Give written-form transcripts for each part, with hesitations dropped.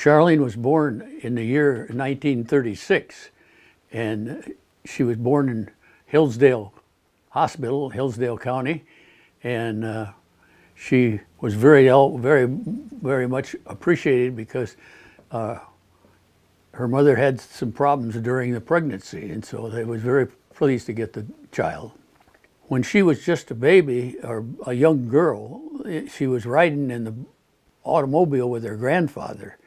Sharlene was born in the year 1936, and she was born in Hillsdale Hospital, Hillsdale County, and she was very much appreciated because her mother had some problems during the pregnancy, and so they was very pleased to get the child. When she was just a baby or a young girl, she was riding in the automobile with her grandfather,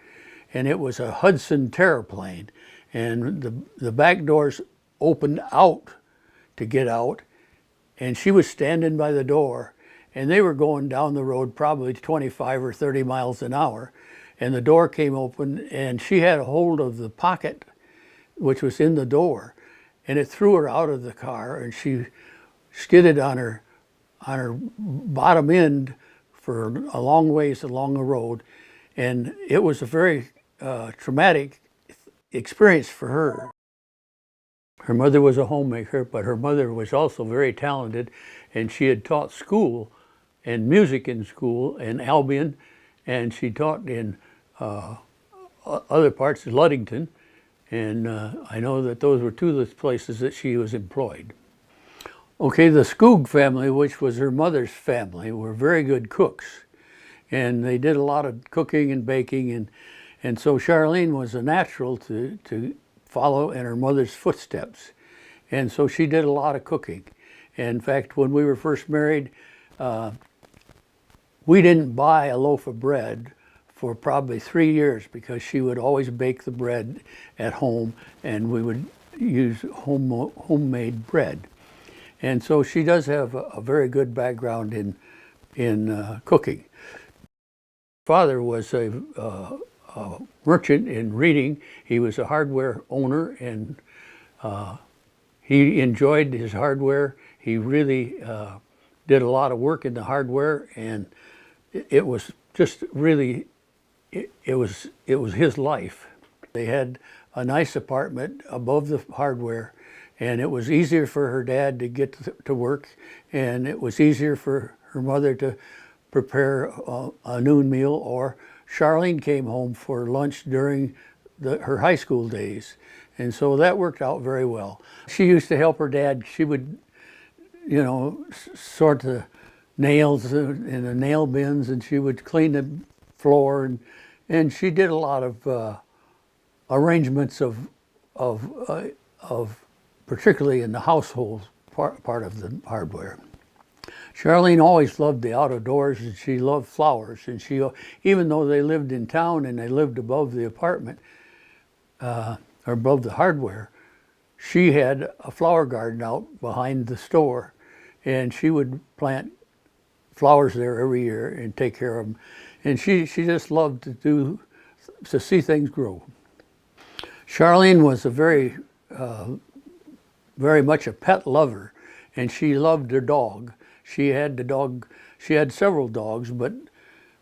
and it was a Hudson Terraplane, and the back doors opened out to get out, and she was standing by the door, and they were going down the road probably 25 or 30 miles an hour, and the door came open, and she had a hold of the pocket which was in the door, and it threw her out of the car, and she skidded on her bottom end for a long ways along the road, and it was a very traumatic experience for her. Her mother was a homemaker, but her mother was also very talented, and she had taught school and music in school in Albion, and she taught in other parts of Ludington, and I know that those were two of the places that she was employed. Okay, the Skoog family, which was her mother's family, were very good cooks, and they did a lot of cooking and baking, and so Sharlene was a natural to follow in her mother's footsteps, and so she did a lot of cooking. And in fact, when we were first married, we didn't buy a loaf of bread for probably 3 years because she would always bake the bread at home, and we would use homemade bread. And so she does have a very good background in cooking. Father was a merchant in Reading. He was a hardware owner, and he enjoyed his hardware. He really did a lot of work in the hardware, and it was just really, it was his life. They had a nice apartment above the hardware, and it was easier for her dad to get to work, and it was easier for her mother to prepare a noon meal, or Sharlene came home for lunch during her high school days. And so that worked out very well. She used to help her dad. She would, sort the nails in the nail bins, and she would clean the floor, and she did a lot of arrangements of particularly in the household part of the hardware. Sharlene always loved the outdoors, and she loved flowers, and even though they lived in town and they lived above the apartment, or above the hardware, she had a flower garden out behind the store, and she would plant flowers there every year and take care of them. And she just loved to see things grow. Sharlene was a very much a pet lover, and she loved her dog. She had several dogs, but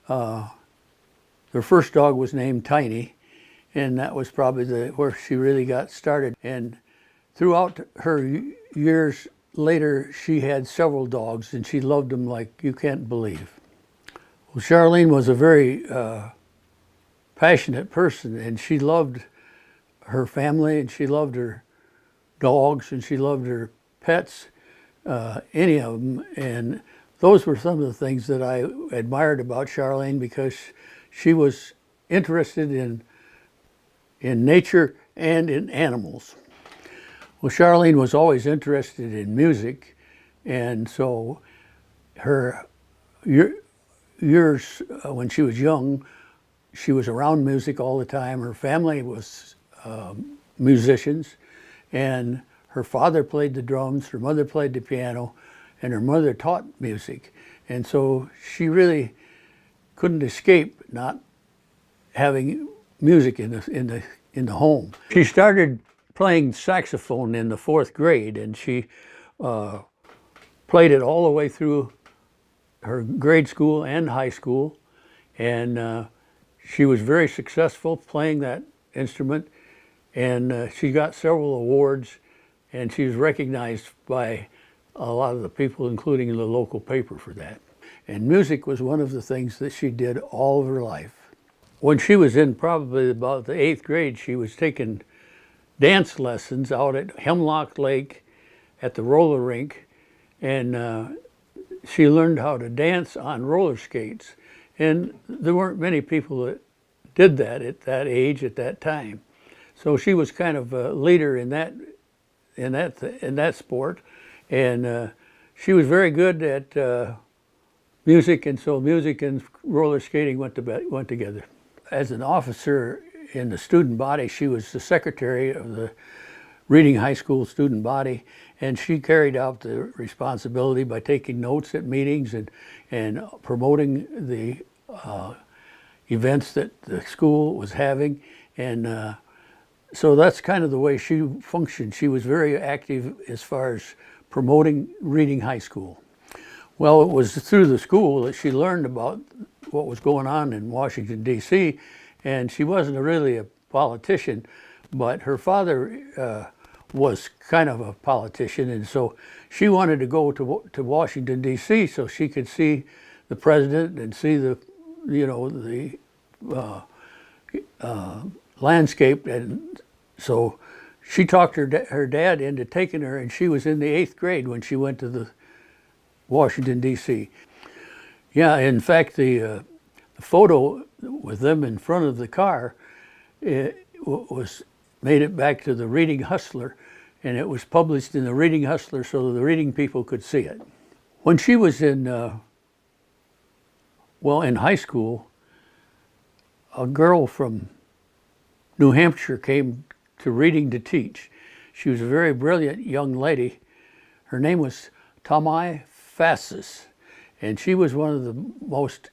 her first dog was named Tiny, and that was probably where she really got started. And throughout her years later, she had several dogs, and she loved them like you can't believe. Well, Sharlene was a very passionate person, and she loved her family, and she loved her dogs, and she loved her pets, any of them. And those were some of the things that I admired about Sharlene, because she was interested in nature and in animals. Well, Sharlene was always interested in music, and so her years when she was young, she was around music all the time. Her family was musicians, and her father played the drums, her mother played the piano, and her mother taught music. And so she really couldn't escape not having music in the home. She started playing saxophone in the 4th grade, and she played it all the way through her grade school and high school, and she was very successful playing that instrument, and she got several awards, and she was recognized by a lot of the people, including the local paper, for that. And music was one of the things that she did all of her life. when she was in probably about the 8th grade, she was taking dance lessons out at Hemlock Lake at the roller rink, and she learned how to dance on roller skates. And there weren't many people that did that at that age, at that time. So she was kind of a leader in that sport, and she was very good at music, and so music and roller skating went together. As an officer in the student body, she was the secretary of the Reading High School student body, and she carried out the responsibility by taking notes at meetings and promoting the events that the school was having. And so that's kind of the way she functioned. She was very active as far as promoting Reading High School. Well, it was through the school that she learned about what was going on in Washington, D.C., and she wasn't really a politician, but her father was kind of a politician, and so she wanted to go to Washington, D.C. so she could see the president and see the landscape. And so she talked her dad into taking her, and she was in the 8th grade when she went to the Washington, D.C. Yeah, in fact, the photo with them in front of the car made it back to the Reading Hustler, and it was published in the Reading Hustler so the reading people could see it. When she was in high school, a girl from New Hampshire came to Reading to teach. She was a very brilliant young lady. Her name was Tamai Fassis, and she was one of the most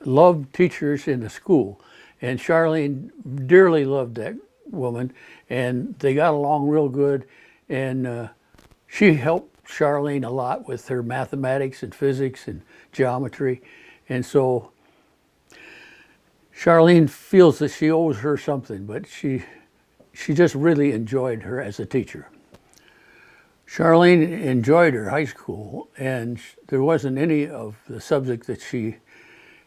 loved teachers in the school. And Sharlene dearly loved that woman, and they got along real good. And she helped Sharlene a lot with her mathematics and physics and geometry. And so Sharlene feels that she owes her something, but she just really enjoyed her as a teacher. Sharlene enjoyed her high school, and there wasn't any of the subject that she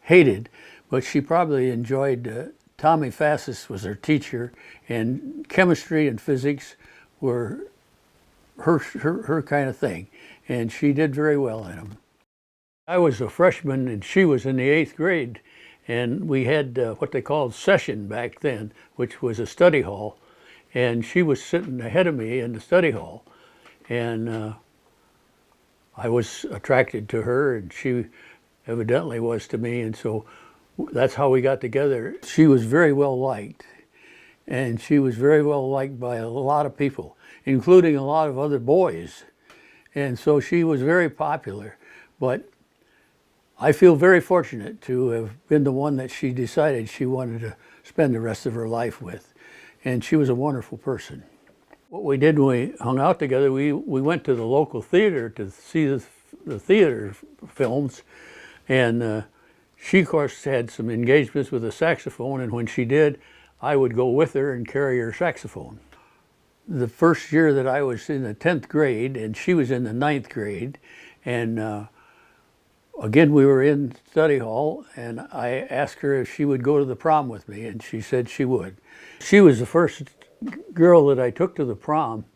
hated, but she probably enjoyed Tommy Fassis was her teacher, and chemistry and physics were her kind of thing, and she did very well in them. I was a freshman and she was in the 8th grade, and we had what they called session back then, which was a study hall, and she was sitting ahead of me in the study hall, and I was attracted to her, and she evidently was to me, and so that's how we got together. She was very well liked, and she was very well liked by a lot of people, including a lot of other boys, and so she was very popular. But I feel very fortunate to have been the one that she decided she wanted to spend the rest of her life with, and she was a wonderful person. What we did when we hung out together, we went to the local theater to see the theater films, and she, of course, had some engagements with the saxophone, and when she did, I would go with her and carry her saxophone. The first year that I was in the 10th grade, and she was in the 9th grade, and again, we were in study hall, and I asked her if she would go to the prom with me, and she said she would. She was the first girl that I took to the prom,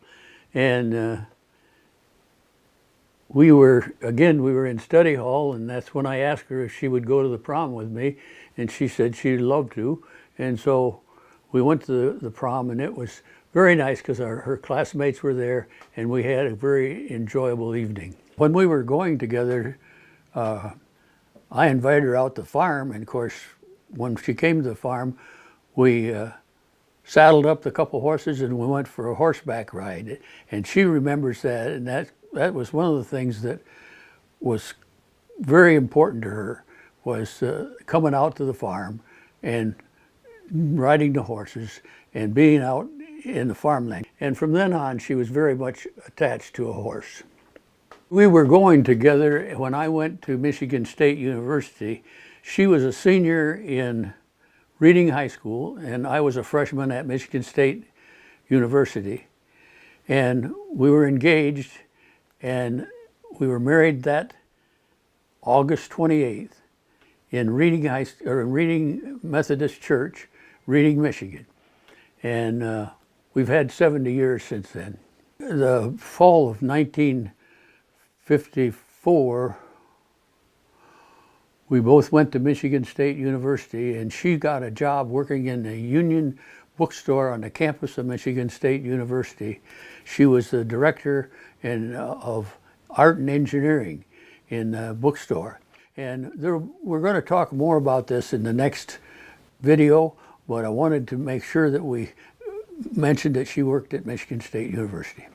and we were in study hall, and that's when I asked her if she would go to the prom with me, and she said she'd love to. And so we went to the prom, and it was very nice because her classmates were there, and we had a very enjoyable evening. When we were going together, I invited her out to the farm, and of course, when she came to the farm, we saddled up the couple horses and we went for a horseback ride. And she remembers that, and that was one of the things that was very important to her, was coming out to the farm and riding the horses and being out in the farmland. And from then on, she was very much attached to a horse. We were going together when I went to Michigan State University. She was a senior in Reading High School, and I was a freshman at Michigan State University. And we were engaged, and we were married that August 28th in Reading Methodist Church, Reading, Michigan. And we've had 70 years since then. The fall of 1954, we both went to Michigan State University, and she got a job working in the Union bookstore on the campus of Michigan State University. She was the director of art and engineering in the bookstore. And we're going to talk more about this in the next video, but I wanted to make sure that we mentioned that she worked at Michigan State University.